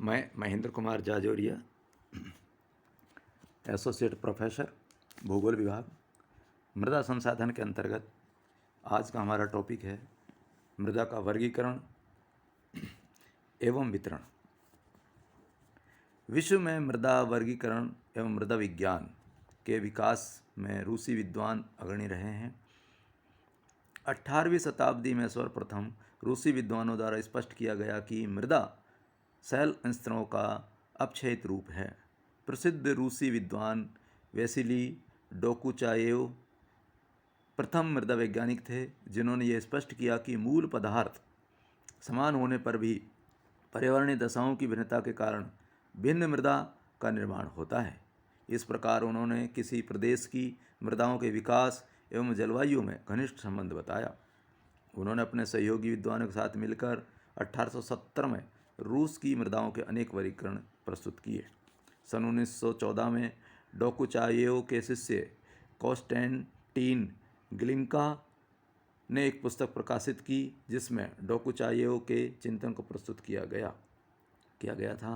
मैं Mahendra Kumar Jajoria, associate professor भूगोल विभाग, मृदा संसाधन के अंतर्गत आज का हमारा टॉपिक है मृदा का वर्गीकरण एवं वितरण। विश्व में मृदा वर्गीकरण एवं मृदा विज्ञान के विकास में रूसी विद्वान अग्रणी रहे हैं। 18वीं शताब्दी में सर्वप्रथम रूसी विद्वानों द्वारा स्पष्ट किया गया कि मृदा सेल स्तरों का अपक्षयित रूप है। प्रसिद्ध रूसी विद्वान वेसिली डोकुचायेव प्रथम मृदा वैज्ञानिक थे, जिन्होंने यह स्पष्ट किया कि मूल पदार्थ समान होने पर भी पर्यावरणीय दशाओं की भिन्नता के कारण भिन्न मृदा का निर्माण होता है। इस प्रकार उन्होंने किसी प्रदेश की मृदाओं के विकास एवं जलवायु में घनिष्ठ संबंध बताया। उन्होंने अपने सहयोगी विद्वानों के साथ मिलकर 1870 में रूस की मृदाओं के अनेक वर्गीकरण प्रस्तुत किए। सन 1914 में डोकुचायेव के शिष्य कॉन्स्टेंटीन ग्लिंका ने एक पुस्तक प्रकाशित की, जिसमें डोकुचायेव के चिंतन को प्रस्तुत किया गया था।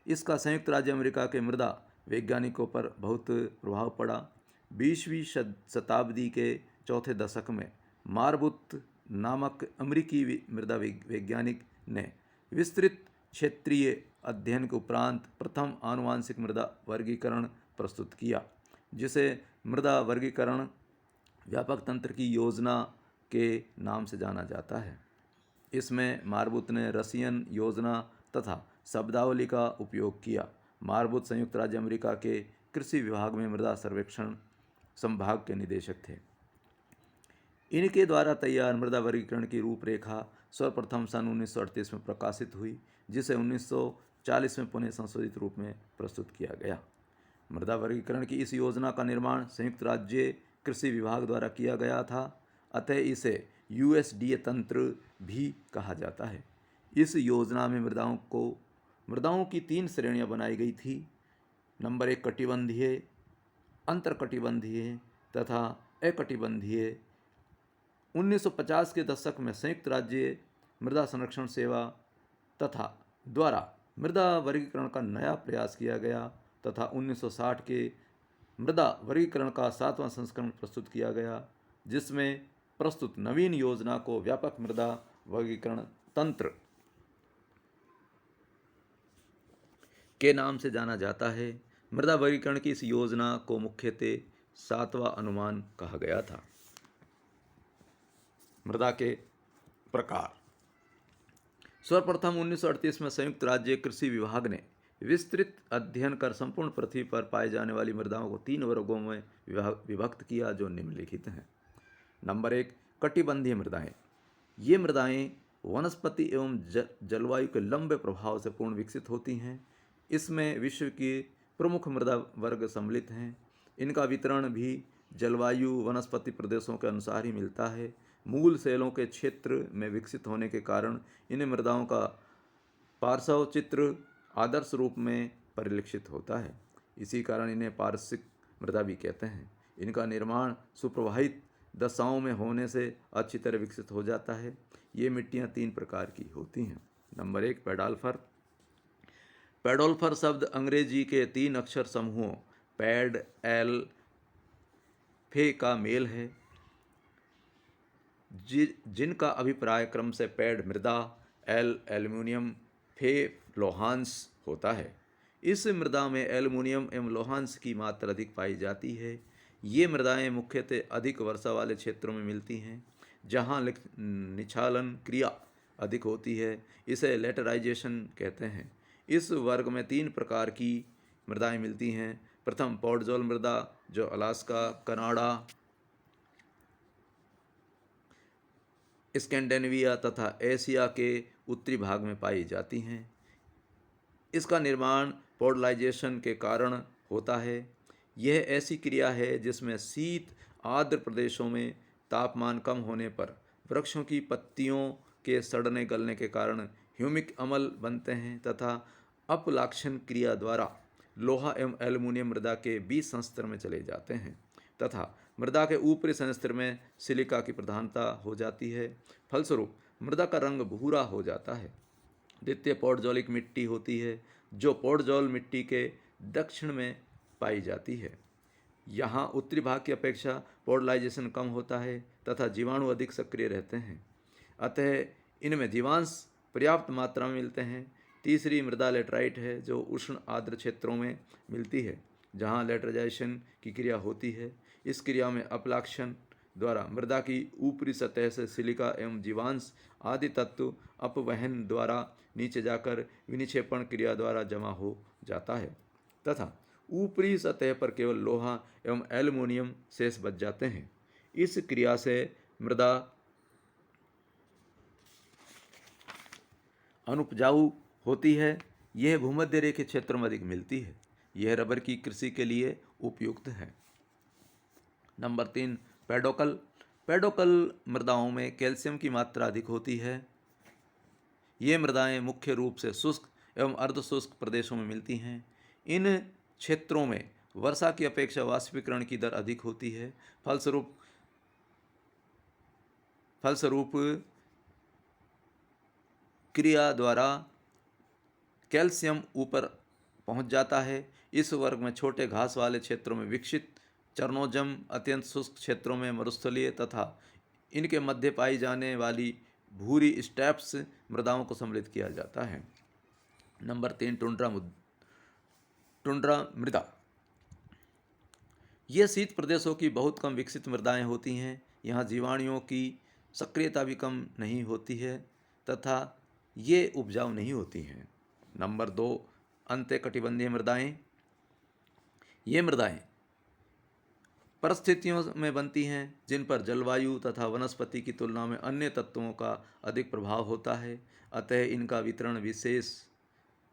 इसका संयुक्त राज्य अमेरिका के मृदा वैज्ञानिकों पर बहुत प्रभाव पड़ा। 20वीं शताब्दी के चौथे दशक में मार्बुत नामक अमेरिकी मृदा वैज्ञानिक ने विस्तृत क्षेत्रीय अध्ययन के उपरांत प्रथम आनुवांशिक मृदा वर्गीकरण प्रस्तुत किया, जिसे मृदा वर्गीकरण व्यापक तंत्र की योजना के नाम से जाना जाता है। इसमें मार्बुत ने रसियन योजना तथा शब्दावली का उपयोग किया। मार्बुत संयुक्त राज्य अमेरिका के कृषि विभाग में मृदा सर्वेक्षण संभाग के निदेशक थे। इनके द्वारा तैयार मृदा वर्गीकरण की रूपरेखा सर्वप्रथम सन 1938 में प्रकाशित हुई, जिसे 1940 में पुनः संशोधित रूप में प्रस्तुत किया गया। मृदा वर्गीकरण की इस योजना का निर्माण संयुक्त राज्य कृषि विभाग द्वारा किया गया था, अतः इसे यूएसडीए तंत्र भी कहा जाता है। इस योजना में मृदाओं की 3 श्रेणियां बनाई गई थी। नंबर 1 कटिबंधीय, अंतरकटिबंधीय तथा अकटिबंधीय। 1950 के दशक में संयुक्त राज्य मृदा संरक्षण सेवा तथा द्वारा मृदा वर्गीकरण का नया प्रयास किया गया तथा 1960 के मृदा वर्गीकरण का 7वां संस्करण प्रस्तुत किया गया, जिसमें प्रस्तुत नवीन योजना को व्यापक मृदा वर्गीकरण तंत्र के नाम से जाना जाता है। मृदा वर्गीकरण की इस योजना को मुख्यतः 7वां अनुमान कहा गया था। मृदा के प्रकार। सर्वप्रथम 1938 में संयुक्त राज्य कृषि विभाग ने विस्तृत अध्ययन कर संपूर्ण पृथ्वी पर पाए जाने वाली मृदाओं को 3 वर्गों में विभक्त किया, जो निम्नलिखित हैं। नंबर 1 कटिबंधीय मृदाएं। ये मृदाएं वनस्पति एवं जलवायु के लंबे प्रभाव से पूर्ण विकसित होती हैं। इसमें विश्व की प्रमुख मृदा वर्ग सम्मिलित हैं। इनका वितरण भी जलवायु वनस्पति प्रदेशों के अनुसार ही मिलता है। मूल सेलों के क्षेत्र में विकसित होने के कारण इन मृदाओं का पार्श्व चित्र आदर्श रूप में परिलक्षित होता है। इसी कारण इन्हें पारसिक मृदा भी कहते हैं। इनका निर्माण सुप्रवाहित दशाओं में होने से अच्छी तरह विकसित हो जाता है। ये मिट्टियाँ 3 प्रकार की होती हैं। नंबर 1 पेडाल्फर। पेडोल्फर शब्द अंग्रेजी के 3 अक्षर समूहों पैड, एल, फे का मेल है, जिनका अभिप्राय क्रम से पैड मृदा, एल एल्युमिनियम, फे लोहांश होता है। इस मृदा में एल्युमिनियम एवं लोहांश की मात्रा अधिक पाई जाती है। ये मृदाएं मुख्यतः अधिक वर्षा वाले क्षेत्रों में मिलती हैं, जहां निक्षालन क्रिया अधिक होती है। इसे लेटराइजेशन कहते हैं। इस वर्ग में 3 प्रकार की मृदाएं मिलती हैं। प्रथम पॉडजोल मृदा, जो अलास्का, कनाडा, स्कैंडिनेविया तथा एशिया के उत्तरी भाग में पाई जाती हैं। इसका निर्माण पॉडलाइजेशन के कारण होता है। यह ऐसी क्रिया है जिसमें शीत आर्द्र प्रदेशों में तापमान कम होने पर वृक्षों की पत्तियों के सड़ने गलने के कारण ह्यूमिक अम्ल बनते हैं तथा अपलाक्षण क्रिया द्वारा लोहा एवं एल्युमिनियम मृदा के बीज संस्तर में चले जाते हैं तथा मृदा के ऊपरी संस्तर में सिलिका की प्रधानता हो जाती है। फलस्वरूप मृदा का रंग भूरा हो जाता है। द्वितीय पौडजोलिक मिट्टी होती है जो पौडजोल मिट्टी के दक्षिण में पाई जाती है। यहाँ उत्तरी भाग की अपेक्षा पॉडलाइजेशन कम होता है तथा जीवाणु अधिक सक्रिय रहते हैं, अतः इनमें जीवांश पर्याप्त मात्रा में मिलते हैं। तीसरी मृदा लेटराइट है जो उष्ण आर्द्र क्षेत्रों में मिलती है जहाँ लेटराइजेशन की क्रिया होती है। इस क्रिया में अपलाक्षण द्वारा मृदा की ऊपरी सतह से सिलिका एवं जीवांश आदि तत्व अपवहन द्वारा नीचे जाकर विनिक्षेपण क्रिया द्वारा जमा हो जाता है तथा ऊपरी सतह पर केवल लोहा एवं एल्युमिनियम शेष बच जाते हैं। इस क्रिया से मृदा अनुपजाऊ होती है। यह भूमध्य रेखीय क्षेत्र में अधिक मिलती है। यह रबर की कृषि के लिए उपयुक्त है। Number 3, pedocal. पेडोकल मृदाओं में कैल्शियम की मात्रा अधिक होती है। ये मृदाएं मुख्य रूप से शुष्क एवं अर्धशुष्क प्रदेशों में मिलती हैं। इन क्षेत्रों में वर्षा की अपेक्षा वाष्पीकरण की दर अधिक होती है। फलस्वरूप क्रिया द्वारा कैल्शियम ऊपर पहुंच जाता है। इस वर्ग में छोटे घास वाले क्षेत्रों में विकसित चरनोजम, अत्यंत शुष्क क्षेत्रों में मरुस्थलीय तथा इनके मध्य पाई जाने वाली भूरी स्टेप्स मृदाओं को सम्मिलित किया जाता है। नंबर 3, टुंड्रा मृदा। ये शीत प्रदेशों की बहुत कम विकसित मृदाएं होती हैं। यहाँ जीवाणुओं की सक्रियता भी कम नहीं होती है तथा ये उपजाऊ नहीं होती हैं। नंबर 2, अंत्यकटिबंधीय मृदाएं। ये मृदाएं परिस्थितियों में बनती हैं जिन पर जलवायु तथा वनस्पति की तुलना में अन्य तत्वों का अधिक प्रभाव होता है, अतः इनका वितरण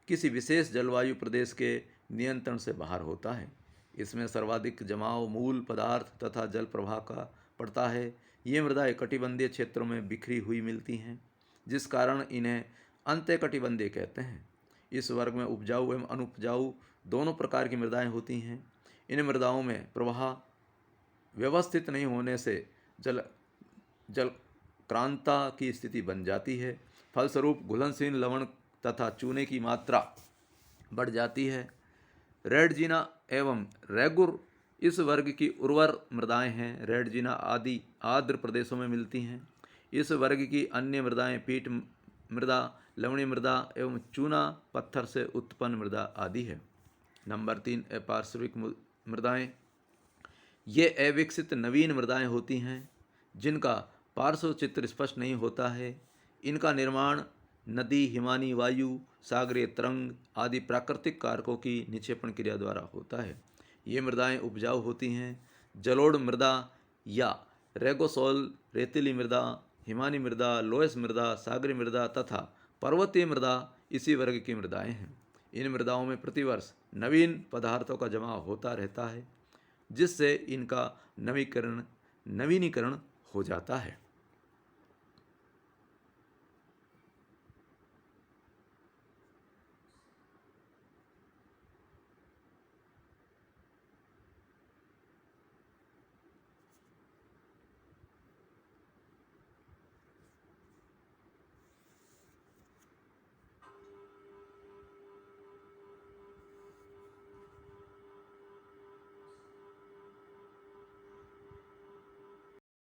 किसी विशेष जलवायु प्रदेश के नियंत्रण से बाहर होता है। इसमें सर्वाधिक जमाव मूल पदार्थ तथा जल प्रवाह का पड़ता है। ये मृदाएं कटिबंधीय क्षेत्रों में बिखरी हुई मिलती हैं, जिस कारण इन्हें अंत्यकटिबंधीय कहते हैं। इस वर्ग में उपजाऊ एवं अनुपजाऊ दोनों प्रकार की मृदाएं होती हैं। इन मृदाओं में प्रवाह व्यवस्थित नहीं होने से जलक्रांता की स्थिति बन जाती है। फलस्वरूप घुलनशील लवण तथा चूने की मात्रा बढ़ जाती है। रेडजीना एवं रेगुर इस वर्ग की उर्वर मृदाएं हैं। रेडजीना आदि आर्द्र प्रदेशों में मिलती हैं। इस वर्ग की अन्य मृदाएं पीट मृदा, लवणीय मृदा एवं चूना पत्थर से उत्पन्न मृदा आदि है। नंबर 3, अपार्श्विक मृदाएं। ये अविकसित नवीन मृदाएं होती हैं जिनका पार्श्व चित्र स्पष्ट नहीं होता है। इनका निर्माण नदी, हिमानी वायु, सागरीय तरंग आदि प्राकृतिक कारकों की निक्षेपण क्रिया द्वारा होता है। ये मृदाएं उपजाऊ होती हैं। जलोढ़ मृदा या रेगोसोल, रेतीली मृदा, हिमानी मृदा, लोयस मृदा, सागरीय मृदा तथा पर्वतीय मृदा इसी वर्ग की मृदाएं हैं। इन मृदाओं में प्रतिवर्ष नवीन पदार्थों का जमाव होता रहता है, जिससे इनका नवीनीकरण हो जाता है।